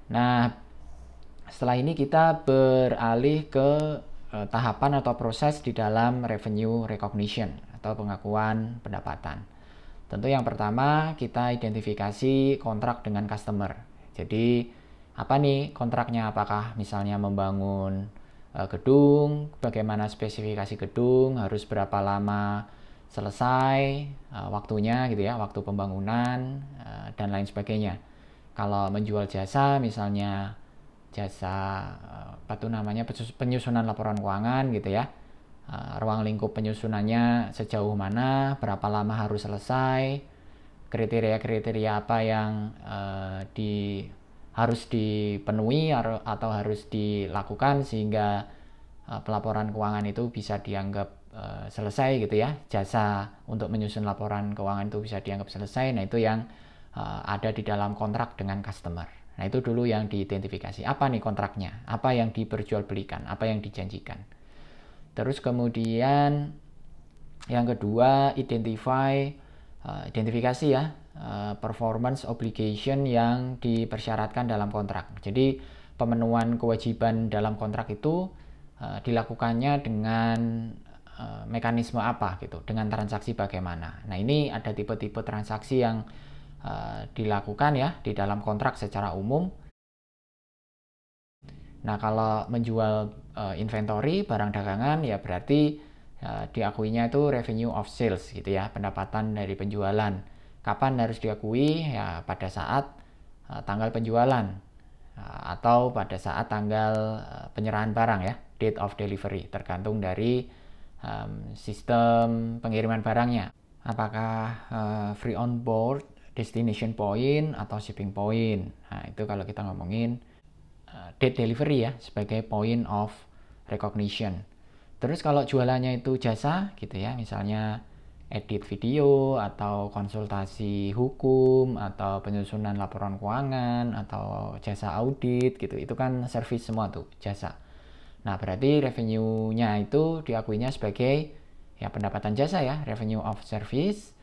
Nah, setelah ini kita beralih ke tahapan atau proses di dalam revenue recognition atau pengakuan pendapatan. Tentu yang pertama kita identifikasi kontrak dengan customer. Jadi apa nih kontraknya? Apakah misalnya membangun gedung, bagaimana spesifikasi gedung, harus berapa lama selesai waktunya gitu ya, waktu pembangunan dan lain sebagainya. Kalau menjual jasa misalnya jasa apa tuh namanya penyusunan laporan keuangan gitu ya, ruang lingkup penyusunannya sejauh mana, berapa lama harus selesai, kriteria-kriteria apa yang harus dipenuhi atau harus dilakukan sehingga pelaporan keuangan itu bisa dianggap selesai gitu ya, jasa untuk menyusun laporan keuangan itu bisa dianggap selesai. Nah itu yang ada di dalam kontrak dengan customer. Nah itu dulu yang diidentifikasi, apa nih kontraknya, apa yang diperjualbelikan, apa yang dijanjikan. Terus kemudian yang kedua identifikasi ya, performance obligation yang dipersyaratkan dalam kontrak. Jadi pemenuhan kewajiban dalam kontrak itu dilakukannya dengan mekanisme apa gitu, dengan transaksi bagaimana. Nah ini ada tipe-tipe transaksi yang dilakukan ya di dalam kontrak secara umum. Nah kalau menjual inventory barang dagangan ya berarti diakuinya itu revenue of sales gitu ya, pendapatan dari penjualan. Kapan harus diakui? Ya pada saat tanggal penjualan atau pada saat tanggal penyerahan barang ya, date of delivery, tergantung dari sistem pengiriman barangnya. Apakah free on board, destination point, atau shipping point. Nah itu kalau kita ngomongin date delivery ya sebagai point of recognition. Terus kalau jualannya itu jasa gitu ya, misalnya edit video atau konsultasi hukum atau penyusunan laporan keuangan atau jasa audit gitu, itu kan service semua tuh, jasa. Nah berarti revenue-nya itu diakuinya sebagai ya pendapatan jasa ya, revenue of service.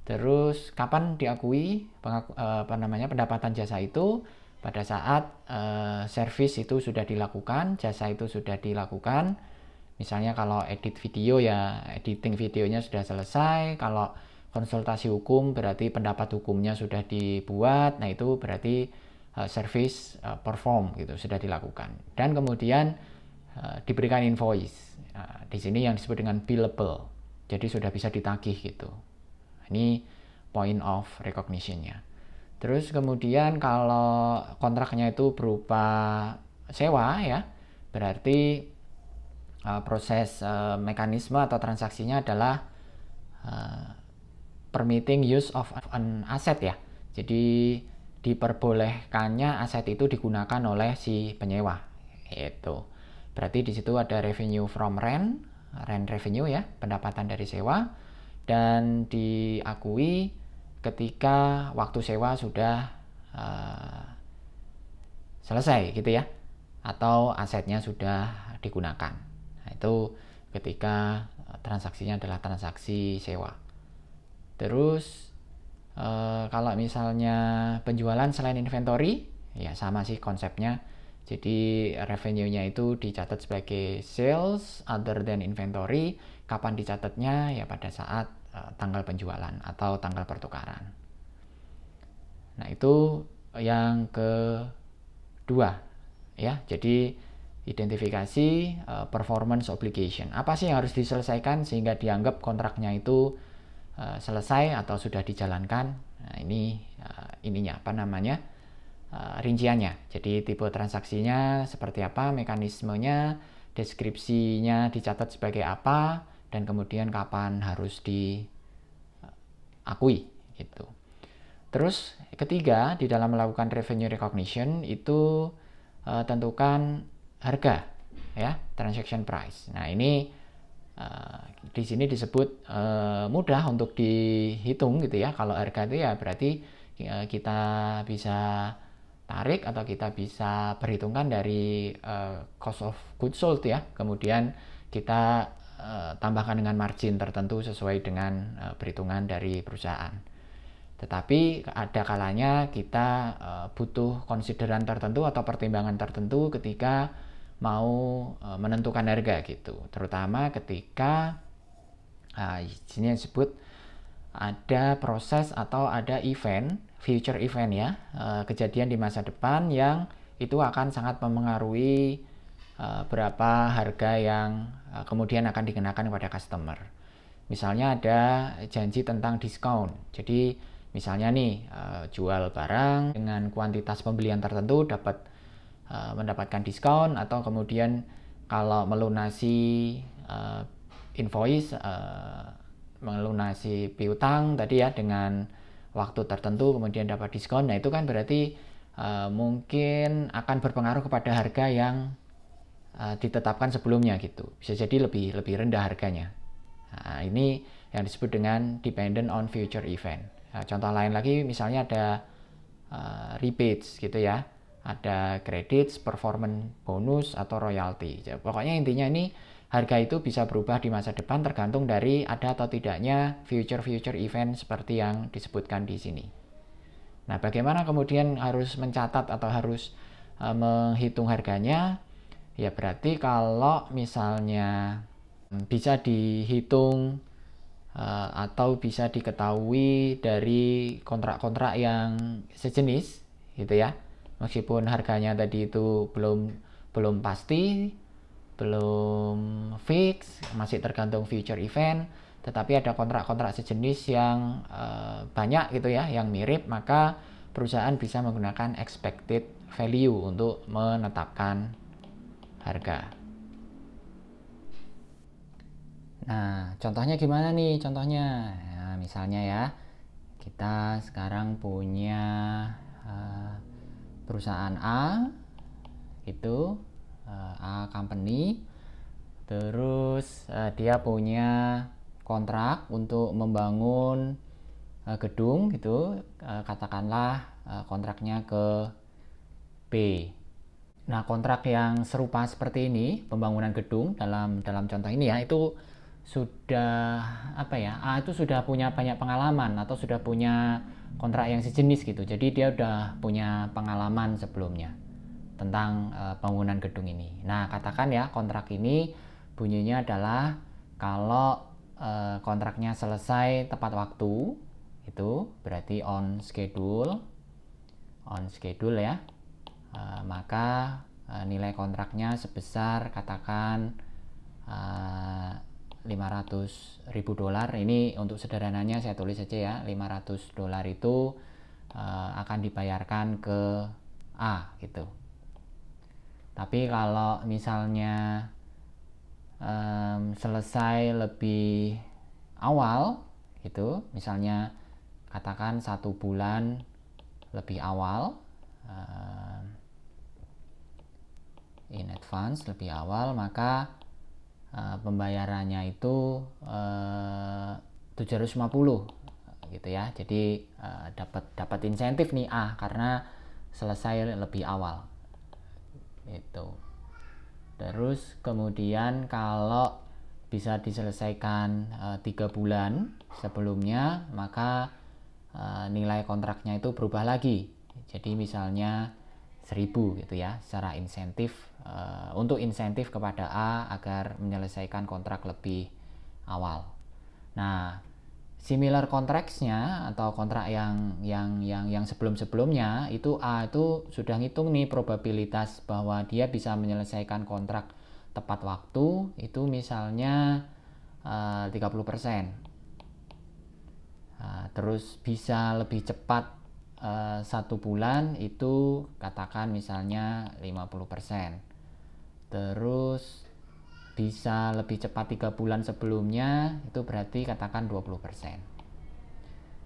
Terus kapan diakui pendapatan jasa itu? Pada saat service itu sudah dilakukan, jasa itu sudah dilakukan. Misalnya kalau edit video ya editing videonya sudah selesai, kalau konsultasi hukum berarti pendapat hukumnya sudah dibuat. Nah itu berarti service perform gitu, sudah dilakukan. Dan kemudian diberikan invoice. Di sini yang disebut dengan billable. Jadi sudah bisa ditagih gitu. Ini point of recognition-nya. Terus kemudian kalau kontraknya itu berupa sewa ya, berarti proses mekanisme atau transaksinya adalah permitting use of an asset ya. Jadi diperbolehkannya aset itu digunakan oleh si penyewa. Itu. Berarti di situ ada revenue from rent revenue ya, pendapatan dari sewa, dan diakui ketika waktu sewa sudah selesai gitu ya, atau asetnya sudah digunakan. Nah, itu ketika transaksinya adalah transaksi sewa. Terus kalau misalnya penjualan selain inventory ya sama sih konsepnya. Jadi revenue-nya itu dicatat sebagai sales other than inventory. Kapan dicatatnya? Ya pada saat tanggal penjualan atau tanggal pertukaran. Nah itu yang kedua ya. Jadi identifikasi performance obligation. Apa sih yang harus diselesaikan sehingga dianggap kontraknya itu selesai atau sudah dijalankan? Nah ini ininya apa namanya? Rinciannya. Jadi tipe transaksinya seperti apa, mekanismenya, deskripsinya dicatat sebagai apa, dan kemudian kapan harus diakui gitu. Terus ketiga, di dalam melakukan revenue recognition itu tentukan harga ya, transaction price. Nah, ini di sini disebut mudah untuk dihitung gitu ya. Kalau harga itu ya berarti kita bisa tarik atau kita bisa perhitungkan dari cost of goods sold ya, kemudian kita tambahkan dengan margin tertentu sesuai dengan perhitungan dari perusahaan. Tetapi ada kalanya kita butuh konsideran tertentu atau pertimbangan tertentu ketika mau menentukan harga gitu. Terutama ketika sini disebut ada proses atau ada event, future event ya, kejadian di masa depan yang itu akan sangat mempengaruhi berapa harga yang kemudian akan dikenakan kepada customer. Misalnya ada janji tentang diskon. Jadi misalnya nih jual barang dengan kuantitas pembelian tertentu dapat mendapatkan diskon, atau kemudian kalau melunasi invoice, melunasi piutang tadi ya dengan waktu tertentu kemudian dapat diskon. Nah itu kan berarti mungkin akan berpengaruh kepada harga yang ditetapkan sebelumnya gitu. Bisa jadi lebih rendah harganya. Nah, ini yang disebut dengan dependent on future event. Nah, contoh lain lagi misalnya ada rebates gitu ya, ada credits, performance bonus atau royalty. Jadi, pokoknya intinya ini harga itu bisa berubah di masa depan tergantung dari ada atau tidaknya future event seperti yang disebutkan di sini. Nah, bagaimana kemudian harus mencatat atau harus menghitung harganya? Ya berarti kalau misalnya bisa dihitung atau bisa diketahui dari kontrak-kontrak yang sejenis gitu ya, meskipun harganya tadi itu belum pasti, belum fix, masih tergantung future event, tetapi ada kontrak-kontrak sejenis yang banyak gitu ya, yang mirip, maka perusahaan bisa menggunakan expected value untuk menetapkan harga. Nah, contohnya gimana nih? Contohnya, nah, misalnya ya, kita sekarang punya perusahaan A, itu A company, terus dia punya kontrak untuk membangun gedung, gitu, katakanlah kontraknya ke B. Nah, kontrak yang serupa seperti ini, pembangunan gedung dalam contoh ini ya, itu sudah A itu sudah punya banyak pengalaman atau sudah punya kontrak yang sejenis gitu. Jadi dia udah punya pengalaman sebelumnya tentang bangunan gedung ini. Nah, katakan ya kontrak ini bunyinya adalah kalau kontraknya selesai tepat waktu, itu berarti on schedule ya. Maka nilai kontraknya sebesar katakan $500.000. Ini untuk sederhananya saya tulis saja ya, $500 itu akan dibayarkan ke A gitu. Tapi kalau misalnya selesai lebih awal gitu, misalnya katakan 1 bulan lebih awal, in advance, lebih awal, maka pembayarannya itu 750 gitu ya. Jadi dapat insentif nih A karena selesai lebih awal itu. Terus kemudian kalau bisa diselesaikan 3 bulan sebelumnya, maka nilai kontraknya itu berubah lagi. Jadi misalnya 1.000 gitu ya, secara insentif, untuk insentif kepada A agar menyelesaikan kontrak lebih awal. Nah, similar contracts-nya atau kontrak yang sebelum-sebelumnya itu A itu sudah ngitung nih probabilitas bahwa dia bisa menyelesaikan kontrak tepat waktu itu misalnya 30%. Terus bisa lebih cepat 1 bulan itu katakan misalnya 50%. Terus bisa lebih cepat 3 bulan sebelumnya itu berarti katakan 20%.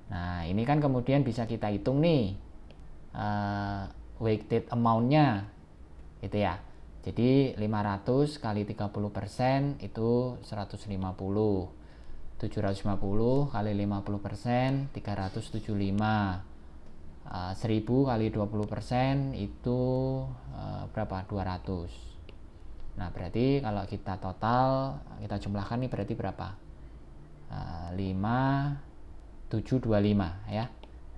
Nah, ini kan kemudian bisa kita hitung nih weighted amount-nya gitu ya. Jadi 500 kali 30% itu 150. 750 kali 50% 375. 1000 kali 20% itu berapa? 200. Nah, berarti kalau kita total, kita jumlahkan nih berarti berapa? 5725 ya.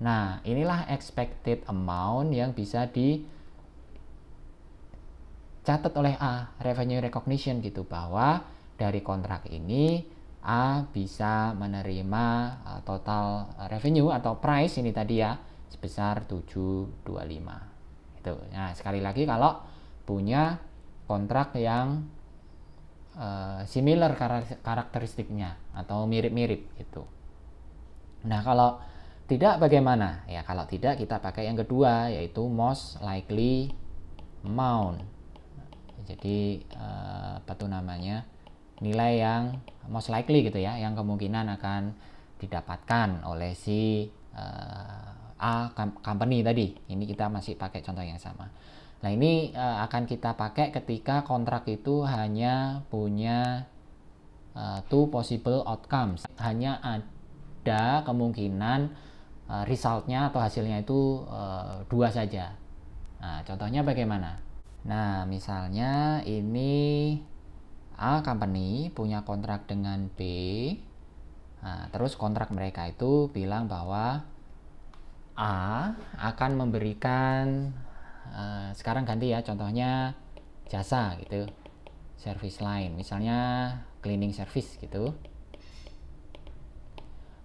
Nah, inilah expected amount yang bisa dicatat oleh A, revenue recognition gitu, bahwa dari kontrak ini A bisa menerima total revenue atau price ini tadi ya sebesar 725. Itu. Nah, sekali lagi kalau punya kontrak yang similar karakteristiknya atau mirip-mirip gitu. Nah, kalau tidak bagaimana? Ya, kalau tidak kita pakai yang kedua, yaitu most likely amount. Jadi apa tuh namanya? Nilai yang most likely gitu ya, yang kemungkinan akan didapatkan oleh si A company tadi. Ini kita masih pakai contoh yang sama. Nah, ini akan kita pakai ketika kontrak itu hanya punya two possible outcomes. Hanya ada kemungkinan resultnya atau hasilnya itu dua saja. Nah, contohnya bagaimana? Nah, misalnya ini A company punya kontrak dengan B. Nah, terus kontrak mereka itu bilang bahwa A akan memberikan sekarang ganti ya, contohnya jasa gitu, service line, misalnya cleaning service gitu.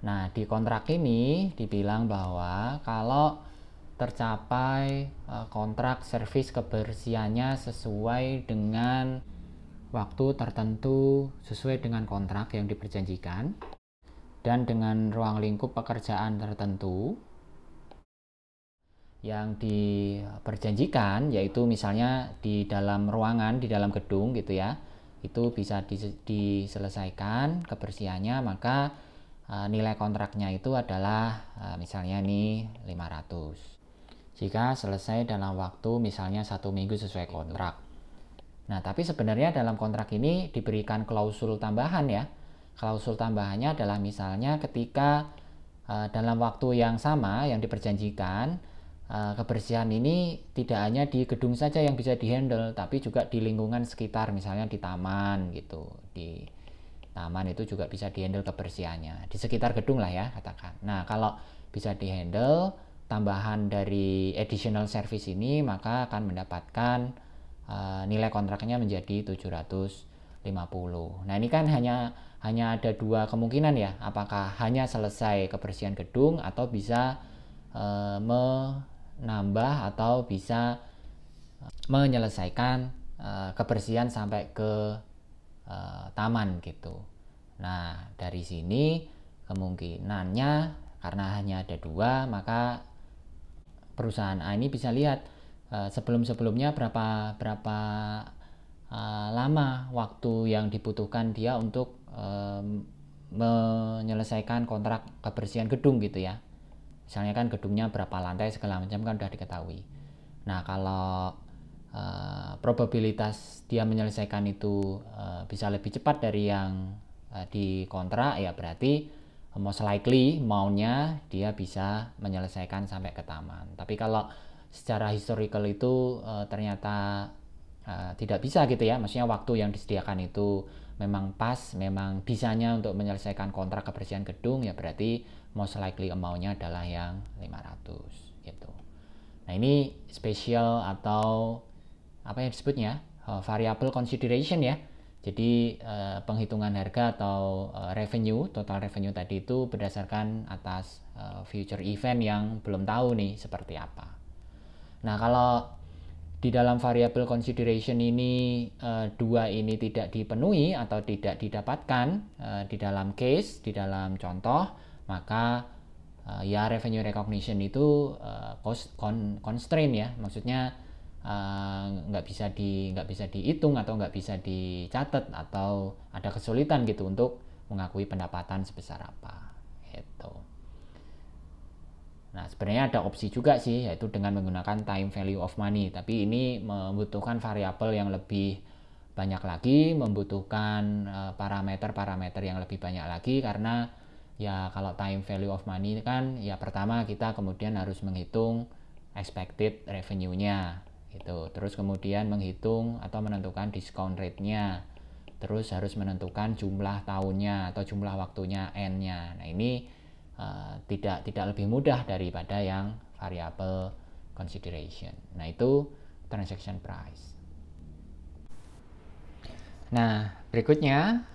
Nah, di kontrak ini dibilang bahwa kalau tercapai kontrak servis kebersihannya sesuai dengan waktu tertentu, sesuai dengan kontrak yang diperjanjikan, dan dengan ruang lingkup pekerjaan tertentu yang diperjanjikan, yaitu misalnya di dalam ruangan, di dalam gedung gitu ya, itu bisa diselesaikan kebersihannya, maka nilai kontraknya itu adalah misalnya nih 500 jika selesai dalam waktu misalnya 1 minggu sesuai kontrak. Nah, tapi sebenarnya dalam kontrak ini diberikan klausul tambahan ya. Klausul tambahannya adalah misalnya ketika dalam waktu yang sama yang diperjanjikan, kebersihan ini tidak hanya di gedung saja yang bisa dihandle, tapi juga di lingkungan sekitar, misalnya di taman gitu. Di taman itu juga bisa dihandle kebersihannya. Di sekitar gedung lah ya katakan. Nah, kalau bisa dihandle tambahan dari additional service ini, maka akan mendapatkan nilai kontraknya menjadi 750. Nah, ini kan hanya ada dua kemungkinan ya, apakah hanya selesai kebersihan gedung atau bisa menambah atau bisa menyelesaikan kebersihan sampai ke taman gitu. Nah, dari sini kemungkinannya karena hanya ada dua, maka perusahaan A ini bisa lihat sebelum-sebelumnya berapa lama waktu yang dibutuhkan dia untuk menyelesaikan kontrak kebersihan gedung gitu ya. Misalnya kan gedungnya berapa lantai segala macam kan sudah diketahui. Nah, kalau probabilitas dia menyelesaikan itu bisa lebih cepat dari yang di kontrak, ya berarti most likely maunya dia bisa menyelesaikan sampai ke taman. Tapi kalau secara historical itu ternyata tidak bisa gitu ya, maksudnya waktu yang disediakan itu memang pas, memang bisanya untuk menyelesaikan kontrak kebersihan gedung, ya berarti most likely amount-nya adalah yang 500 gitu. Nah, ini spesial atau apa yang disebutnya variable consideration ya. Jadi penghitungan harga atau revenue, total revenue tadi itu berdasarkan atas future event yang belum tahu nih seperti apa. Nah, kalau di dalam variable consideration ini dua ini tidak dipenuhi atau tidak didapatkan di dalam case, di dalam contoh, maka ya revenue recognition itu constraint ya, maksudnya nggak bisa dihitung atau nggak bisa dicatat atau ada kesulitan gitu untuk mengakui pendapatan sebesar apa gitu. Nah, sebenarnya ada opsi juga sih, yaitu dengan menggunakan time value of money, tapi ini membutuhkan variabel yang lebih banyak lagi, membutuhkan parameter-parameter yang lebih banyak lagi, karena ya kalau time value of money kan ya pertama kita kemudian harus menghitung expected revenue-nya gitu, terus kemudian menghitung atau menentukan discount rate-nya, terus harus menentukan jumlah tahunnya atau jumlah waktunya N-nya. Nah, ini tidak lebih mudah daripada yang variable consideration. Nah, itu transaction price. Nah, berikutnya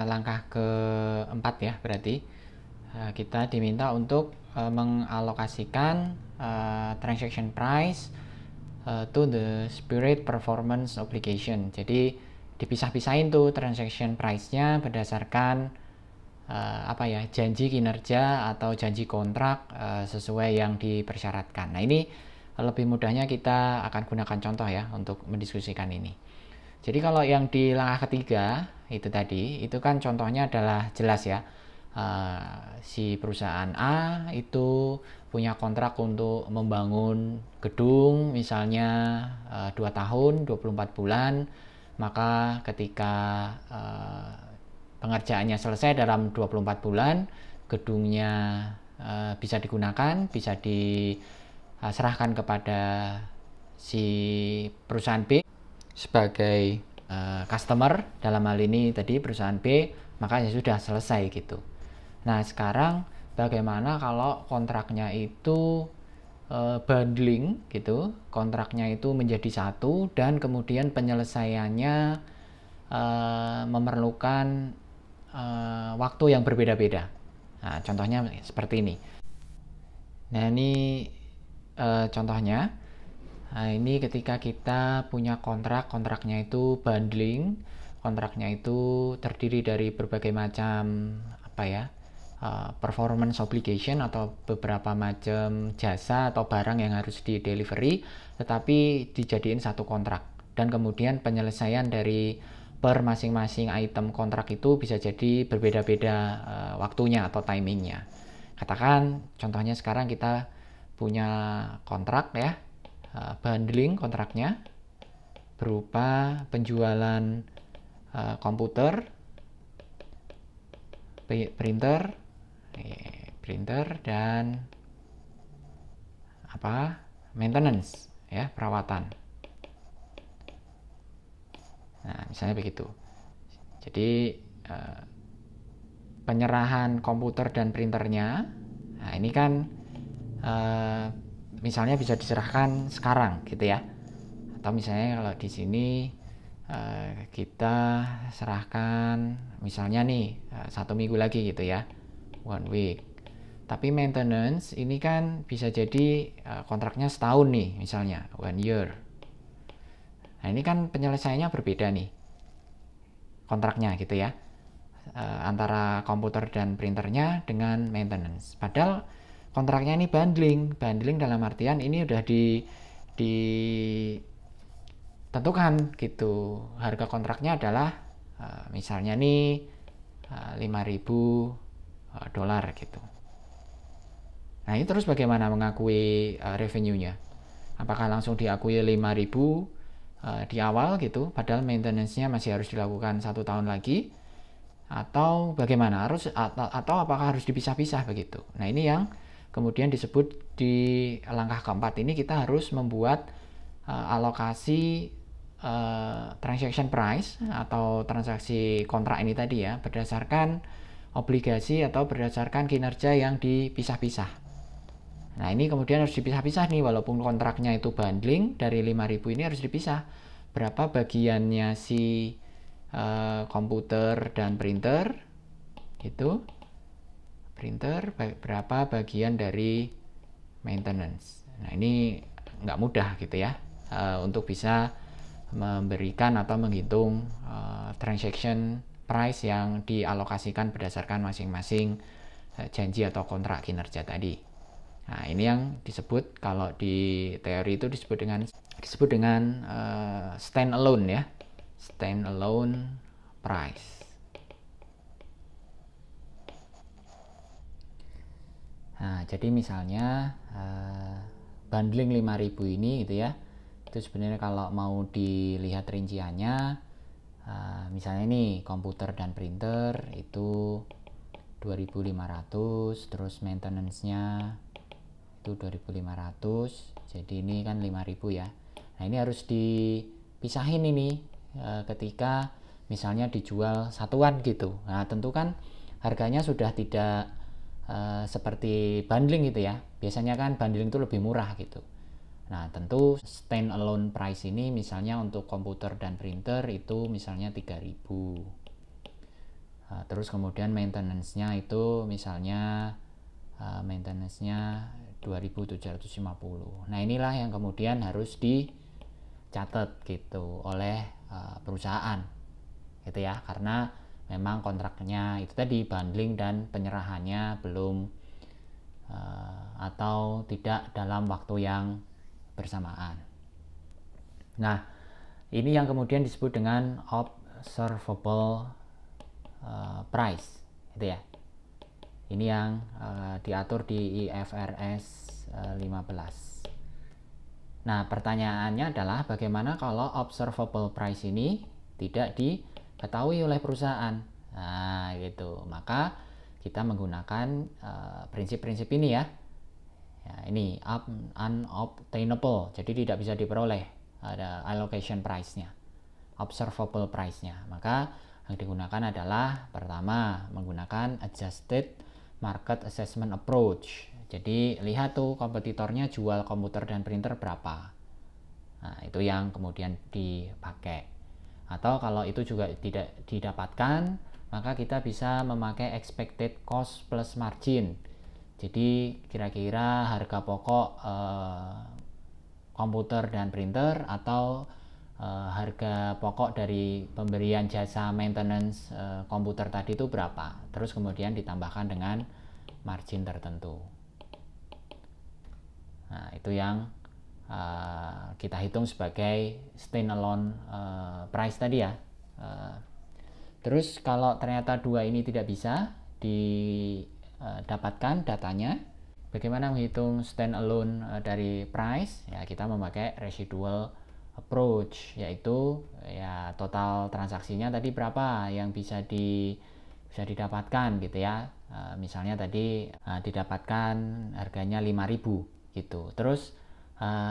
langkah keempat ya, berarti kita diminta untuk mengalokasikan transaction price to the spirit performance obligation. Jadi dipisah-pisahin tuh transaction price-nya berdasarkan janji kinerja atau janji kontrak sesuai yang dipersyaratkan. Nah, ini lebih mudahnya kita akan gunakan contoh ya untuk mendiskusikan ini. Jadi kalau yang di langkah ketiga itu tadi, itu kan contohnya adalah jelas ya, si perusahaan A itu punya kontrak untuk membangun gedung misalnya 2 tahun 24 bulan, maka ketika pengerjaannya selesai dalam 24 bulan, gedungnya bisa digunakan, bisa diserahkan kepada si perusahaan B sebagai customer, dalam hal ini tadi perusahaan B, maka ya sudah selesai gitu. Nah, sekarang bagaimana kalau kontraknya itu bundling gitu, kontraknya itu menjadi satu dan kemudian penyelesaiannya memerlukan waktu yang berbeda-beda. Nah, contohnya seperti ini. Nah, ini contohnya. Nah, ini ketika kita punya kontraknya itu bundling, kontraknya itu terdiri dari berbagai macam performance obligation atau beberapa macam jasa atau barang yang harus di delivery, tetapi dijadiin satu kontrak, dan kemudian penyelesaian dari per masing-masing item kontrak itu bisa jadi berbeda-beda waktunya atau timingnya. Katakan contohnya sekarang kita punya kontrak ya, bundling kontraknya berupa penjualan komputer, printer dan maintenance ya, perawatan. Nah, misalnya begitu. Jadi penyerahan komputer dan printernya, nah ini kan misalnya bisa diserahkan sekarang gitu ya, atau misalnya kalau di sini kita serahkan misalnya nih 1 minggu lagi gitu ya, 1 week. Tapi maintenance ini kan bisa jadi kontraknya setahun nih, misalnya 1 year. Nah, ini kan penyelesaiannya berbeda nih kontraknya gitu ya, antara komputer dan printernya dengan maintenance. Padahal kontraknya ini bundling dalam artian ini udah ditentukan gitu. Harga kontraknya adalah misalnya nih $5.000 gitu. Nah, ini terus bagaimana mengakui revenue-nya? Apakah langsung diakui 5.000 di awal gitu, padahal maintenance-nya masih harus dilakukan 1 tahun lagi, atau bagaimana? Atau apakah harus dipisah-pisah begitu? Nah, ini yang kemudian disebut di langkah keempat ini, kita harus membuat alokasi transaction price atau transaksi kontrak ini tadi ya, berdasarkan obligasi atau berdasarkan kinerja yang dipisah-pisah. Nah, ini kemudian harus dipisah-pisah nih, walaupun kontraknya itu bundling, dari 5.000 ini harus dipisah. Berapa bagiannya si komputer dan printer itu, berapa bagian dari maintenance. Nah, ini nggak mudah gitu ya untuk bisa memberikan atau menghitung transaction price yang dialokasikan berdasarkan masing-masing janji atau kontrak kinerja tadi. Nah, ini yang disebut, kalau di teori itu disebut dengan stand alone ya, stand alone price. Nah, jadi misalnya bundling 5.000 ini gitu ya, itu sebenarnya kalau mau dilihat rinciannya, misalnya nih komputer dan printer itu 2.500, terus maintenance-nya itu 2.500, jadi ini kan 5.000 ya. Nah, ini harus dipisahin ini ketika misalnya dijual satuan gitu. Nah, tentu kan harganya sudah tidak seperti bundling gitu ya. Biasanya kan bundling itu lebih murah gitu. Nah, tentu stand alone price ini misalnya untuk komputer dan printer itu misalnya 3.000. Terus kemudian maintenance-nya itu misalnya maintenance-nya 2.750. Nah, inilah yang kemudian harus dicatat gitu oleh perusahaan gitu ya, karena memang kontraknya itu tadi bundling dan penyerahannya belum atau tidak dalam waktu yang bersamaan. Nah, ini yang kemudian disebut dengan observable price gitu ya. Ini yang diatur di IFRS 15. Nah, pertanyaannya adalah bagaimana kalau observable price ini tidak diketahui oleh perusahaan. Nah, gitu. Maka kita menggunakan prinsip-prinsip ini ya. Ya, ini unobtainable, jadi tidak bisa diperoleh, ada allocation price-nya, observable price-nya. Maka yang digunakan adalah pertama menggunakan adjusted market assessment approach. Jadi lihat tuh kompetitornya jual komputer dan printer berapa. Nah, itu yang kemudian dipakai. Atau kalau itu juga tidak didapatkan, maka kita bisa memakai expected cost plus margin. Jadi kira-kira harga pokok komputer dan printer atau harga pokok dari pemberian jasa maintenance komputer tadi itu berapa. Terus kemudian ditambahkan dengan margin tertentu. Nah, itu yang kita hitung sebagai standalone price tadi ya. Terus kalau ternyata dua ini tidak bisa dapatkan datanya, bagaimana menghitung standalone dari price? Ya, kita memakai residual approach, yaitu ya total transaksinya tadi berapa yang bisa didapatkan gitu ya. Misalnya tadi didapatkan harganya 5.000 gitu. Terus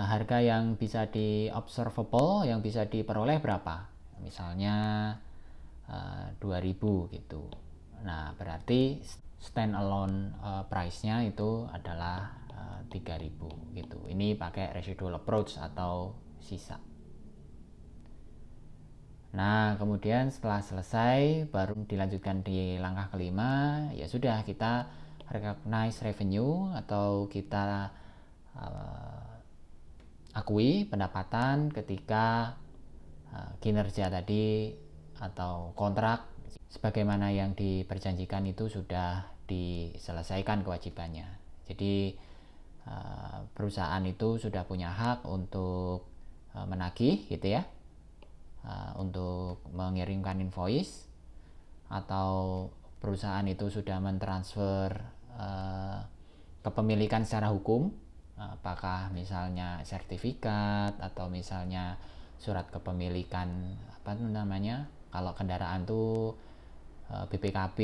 harga yang bisa di observable yang bisa diperoleh berapa? Misalnya 2.000 gitu. Nah, berarti standalone price-nya itu adalah 3.000 gitu. Ini pakai residual approach atau sisa. Nah, kemudian setelah selesai baru dilanjutkan di langkah kelima, ya sudah kita recognize revenue atau kita akui pendapatan ketika kinerja tadi atau kontrak sebagaimana yang diperjanjikan itu sudah diselesaikan kewajibannya. Jadi perusahaan itu sudah punya hak untuk menagih gitu ya, untuk mengirimkan invoice, atau perusahaan itu sudah mentransfer kepemilikan secara hukum, apakah misalnya sertifikat atau misalnya surat kepemilikan apa namanya, kalau kendaraan tuh BPKB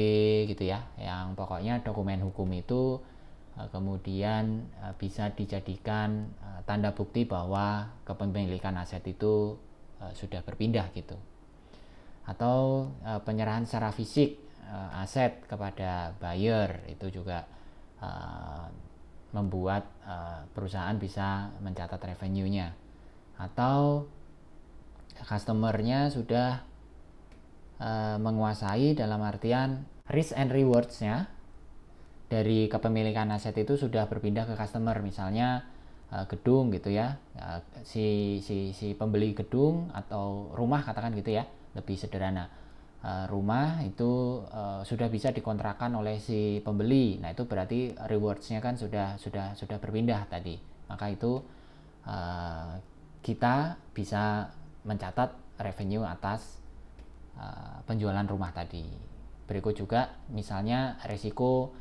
gitu ya, yang pokoknya dokumen hukum itu kemudian bisa dijadikan tanda bukti bahwa kepemilikan aset itu sudah berpindah gitu. Atau penyerahan secara fisik aset kepada buyer itu juga membuat perusahaan bisa mencatat revenue-nya. Atau customer-nya sudah menguasai dalam artian risk and rewards-nya dari kepemilikan aset itu sudah berpindah ke customer, misalnya gedung gitu ya, si pembeli gedung atau rumah katakan gitu ya, lebih sederhana, rumah itu sudah bisa dikontrakkan oleh si pembeli. Nah, itu berarti rewards-nya kan sudah berpindah tadi, maka itu kita bisa mencatat revenue atas penjualan rumah tadi. Berikut juga misalnya resiko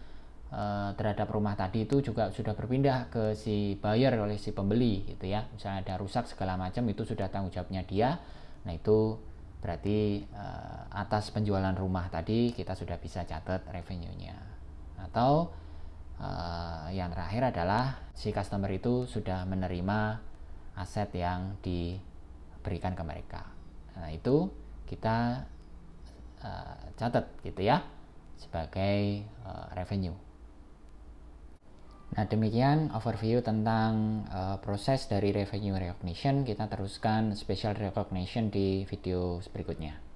terhadap rumah tadi itu juga sudah berpindah ke si buyer oleh si pembeli gitu ya. Misalnya ada rusak segala macam, itu sudah tanggung jawabnya dia. Nah, itu berarti atas penjualan rumah tadi kita sudah bisa catat revenue-nya. Atau yang terakhir adalah si customer itu sudah menerima aset yang diberikan ke mereka. Nah, itu kita catat gitu ya sebagai revenue. Nah, demikian overview tentang proses dari revenue recognition. Kita teruskan special recognition di video berikutnya.